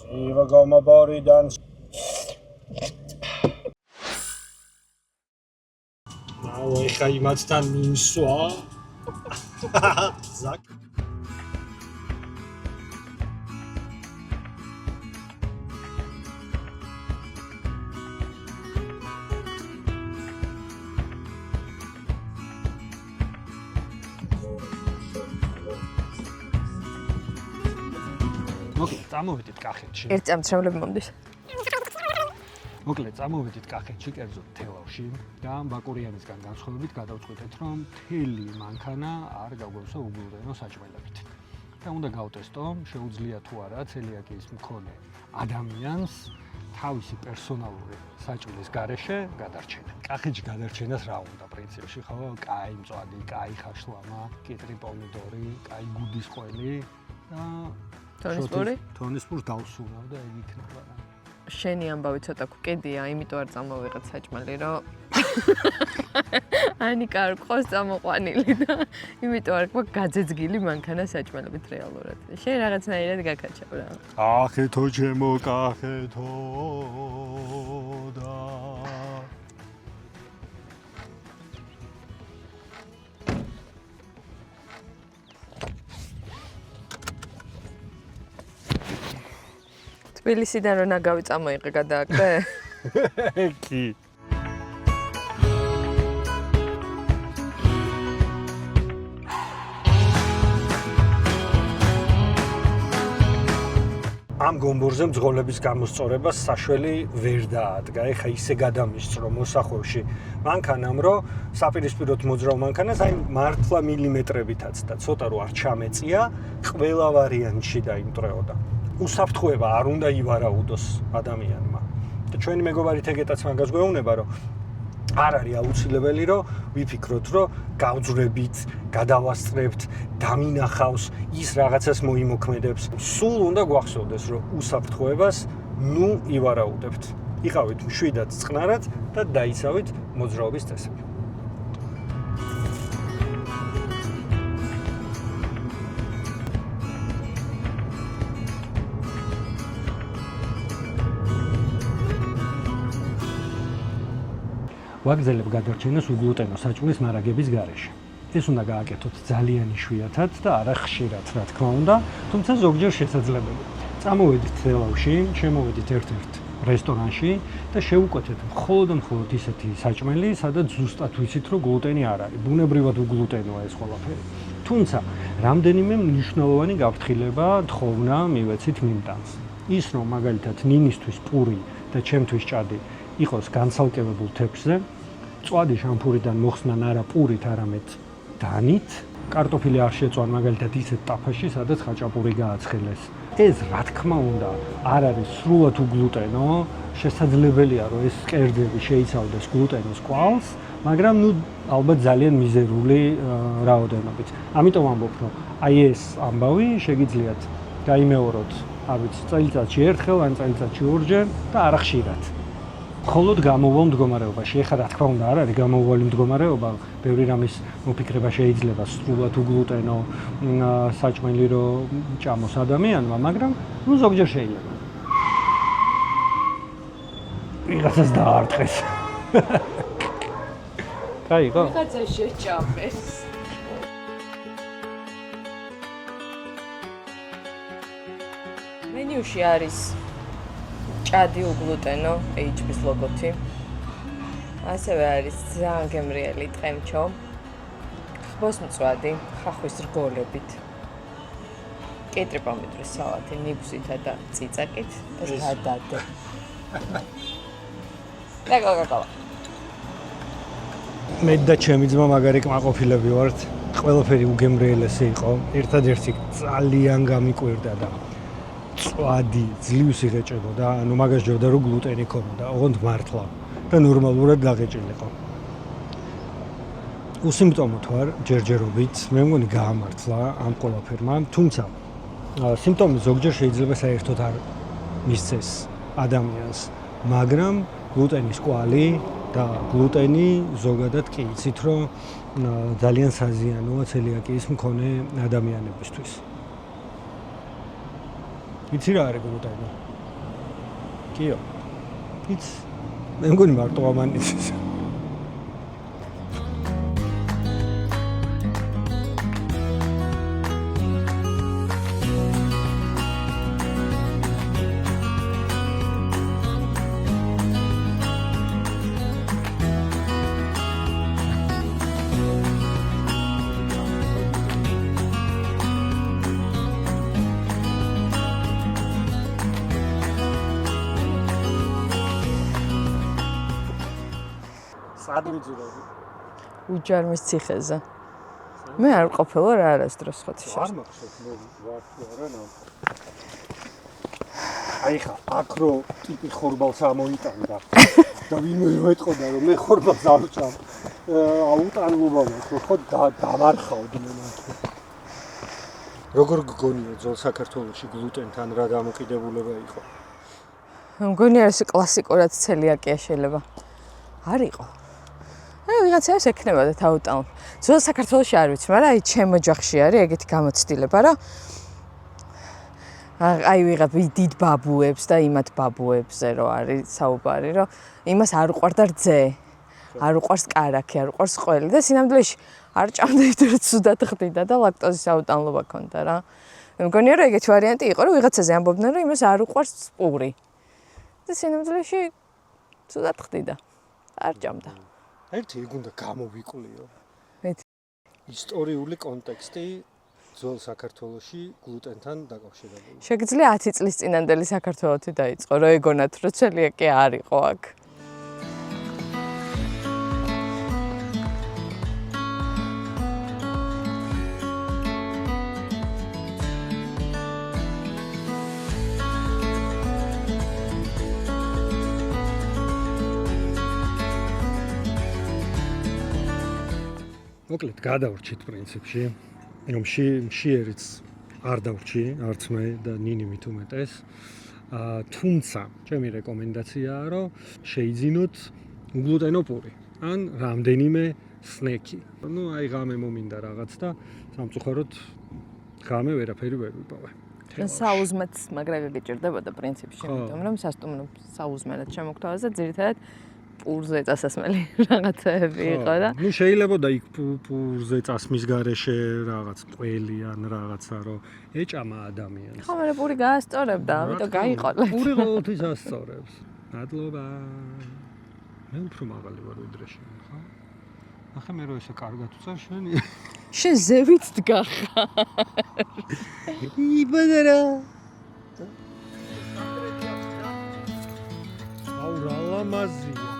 Iva Gomaboridan. Now ეხა იმათთან მისვა. Zak. მოკლედ წამოვიდით კახეთში. ერთ წამწრებლები მომდის. მოკლედ წამოვიდით კახეთში, კერძოდ თელავში და ბაკურიანისგან განსხვავებით გადავწყვიტეთ, რომ მთელი მანქანა არ გავგონსა უგლუტენო საჭმელებით. და უნდა გავტესტო, შეუძლია თუ არა ცელიაკიის მქონე ადამიანს თავისი პერსონალური საჭმლის გარეშე გადარჩენა. კახეთში გადარჩენას რა უნდა პრინციპში, ხო? კაი მწვადი, კაი ხაშლამა, კიტრი პომიდორი, კაი გუდის ყველი და თონის პური დავსუნავ და ეგ იქნება რა. შენი ამბავი ცოტა კედია, იმიტომ არ წამოვიღეთ საჭმელი, რომ ანიკა არ ყავს წამოყვანილი და იმიტომ არ ყვა გაძეძგილი მანქანა საჭმელებით რეალურად. შენ რაღაცნაირად გაკაჩავ რა. კახეთო ჩემო კახეთო და თბილისიდან რო ნაგავი წამოიღე გადააკრე? კი. ამ გომბურზე მძღოლების გამოსწორებას საშველი ვერ დაადგა. ეხა ისე გადამისწრო მოსახვევში მანქანამ, რომ საპირისპიროდ მოძრავ მანქანას აი მართლა მილიმეტრებითაც და ცოტა რო არ ჩამეწია, ყველა ვარიანტში დაიმტრეოდა. უსაფრთხოება არ უნდა ივარაუდოს ადამიანმა. და ჩვენი მეგობარით ეგეთაც მაგას გვეუბნება, რომ არ არის აუცილებელი, რომ ვიფიქროთ, რომ გავძვრებით, გადავასწრებთ, დამინახავს, ის რაღაცას მოიმოქმედებს. სულ უნდა გვახსოვდეს, რომ უსაფრთხოებას ნუ ივარაუდებთ. იყავით მშვიდად წყნარად და დაიცავით მოძრაობის წესები. ვაგზელებ გადარჩენას უგლუტენო საჭმლის მარაგების გარეშე. ეს უნდა გააკეთოთ ძალიან იშვიათად და არა ხშირად, რა თქმა უნდა, თუმცა ზოგჯერ შესაძლებელია. წამოვედით თელავში, შემოვედით ერთ-ერთ რესტორანში და შევუკვეთეთ მხოლოდ ისეთი საჭმელი, სადაც ზუსტად ვიცით, რომ გლუტენი არ არის. ბუნებრივად უგლუტენოა ეს ყველაფერი. თუმცა, რამდენიმე მნიშვნელოვანი გაფრთხილება თხოვნა მივეცით მიმტანს. ის რომ მაგალითად ნინისთვის პური და ჩემთვის ჭადი იყოს განცალკევებულ თეფშზე, წვადი შამფურიდან მოხსნან არა პურით, არამედ დანით, კარტოფილი არ შეწვან მაგალითად ისეთ ტაფაში, სადაც ხაჭაპური გააცხელეს. ეს რა თქმა უნდა არ არის სრულად უგლუტენო, შესაძლებელია რომ ეს კერძები შეიცავდეს გლუტენოს კვალს, მაგრამ ნუ ალბათ ძალიან მიზერული რაოდენობით. ამიტომ ამბობ, რომ აი ეს ამბავი შეგიძლიათ გაიმეოროთ, არ ვიცი, წელიწადში ერთხელ ან წელიწადში ორჯერ და არა ხშირად. მხოლოდ გამოუვალ მდგომარეობაში. ეხლა რა თქმა უნდა არ არის გამოუვალი მდგომარეობა, ბევრი რამის მოფიქრება შეიძლება სრულად უგლუტენო საჭმელი რო ჭამოს ადამიანმა, მაგრამ ნუ ზოგჯერ შეიძლება. ვიღაცას დაარტყეს. კაიგო? ვიღაცა შეჭამეს. მენიუში არის ჭადი უგლუტენო HB-ის ლოგოთი. ასევე არის ძალიან გემრიელი ტყემჩო. ხბოს მწვადი, ხახვის რგოლებით. კიტრი პომიდორის სალათი ნიბზითა და წიწაკით. ეს გადადე. და მე და ჩემი ძმა მაგარი კმაყოფილები ვართ. ყველაფერი უგემრიელესი იყო. ერთადერთი ძალიან გამიკვირდა და წვადი ძლივს იღეჭებოდა, ანუ მაგას ჯობდა რომ გლუტენი ქონოდა, ოღონდ მართლა და ნორმალურად დაღეჭილიყო. უსიმპტომოდ ვარ ჯერჯერობით, მე მგონი გაამართლა ამ ყველაფერმა, თუმცა სიმპტომი ზოგჯერ შეიძლება საერთოდ არ მისცეს ადამიანს, მაგრამ გლუტენის კვალი და გლუტენი ზოგადად კი იცით რომ ძალიან საზიანოა ცელიაკიის მქონე ადამიანებისთვის. იცი რა არის გლუტენი? კიო. იც მე მგონი მარტო ამანიც. სადმიძურები. უჯარმის ციხეზე. მე არ ყოფილა რა არასდროს ხოთში. არ მახსოვს მე ვარ თუ არა ნამ. აი ხა აკრო ტიპი ხორბალს ამოიტანდა. და ვინმე მოეთყოდა რომ მე ხორბალს ავჭამ. აუტანლობა მაქვს ხო დავარხავდნენ ახლა. როგორ გგონია ძველ საქართველოში გლუტენთან რა დამოკიდებულება იყო? მგონი არის კლასიკურად ცელიაკია შეიძლება. არ იყო. აი ვიღაცას ექნება და თავუტან. ძველ საქართველოში არ ვიცი, მაგრამ აი ჩემ ოჯახში არის ეგეთი გამოცდილება რა. აი ვიღებ დიდ ბაბუებს და იმათ ბაბუებზე რო არის საუბარი, რომ იმას არ უყვარდა რძე. არ უყვარს კარაქი, არ უყვარს ყველი და სინამდვილეში არ ჭამდა იმიტომ ცუდად ხდიდა და ლაქტოზის აუტანლობა ჰქონდა რა. მგონია რომ ეგეთი ვარიანტი იყო, რომ ვიღაცაზე ამბობდნენ, რომ იმას არ უყვარს პური. და სინამდვილეში ცუდად ხდიდა. არ ჭამდა. ერთი ეგ უნდა გამოვიკვლიო. მეც ისტორიული კონტექსტი ძველ საქართველოში გლუტენთან დაკავშირებული. შეგიძლია 10 წლის წინანდელი საქართველოთი დაიწყო, რომ ეგონათ, რომ ცელიაკია არ იყო აქ. მოკლედ გადავრჩით პრინციპში, რომ შიერიც არ დავრჩი, არც მე და ნინი მით უმეტეს. თუმცა, ჩემი რეკომენდაციაა, რომ შეიძინოთ უგლუტენო პური, ან რამდენიმე სნექი. ნუ აი ღამე მომინდა რაღაც და სამწუხაროდ ღამე ვერაფერი ვერ ვიპოვე. საუზმეც მაგრა გაგიჭირდებოდა პრინციპში, იმიტომ რომ სასტუმრო საუზმენად შემოგთავაზა და ძირითადად პურზე წასასმელი რაღაცები იყო და ნუ შეიძლება და იქ პურზე წასმის გარეშე რაღაც ყველი ან რაღაცა რომ ეჭამა ადამიანს. ხო, მე პური გაასწორებდა, ამიტომ გაიყოლა. პური ყოველთვის ასწორებს. მადლობა. მე უფრო მაღალი ვარ ვიდრე შენ, ხო? ახლა მე რო ესე კარგად უწარ შენი. შენ ზევით დგახარ. იბადარა. აუ რა ლამაზია.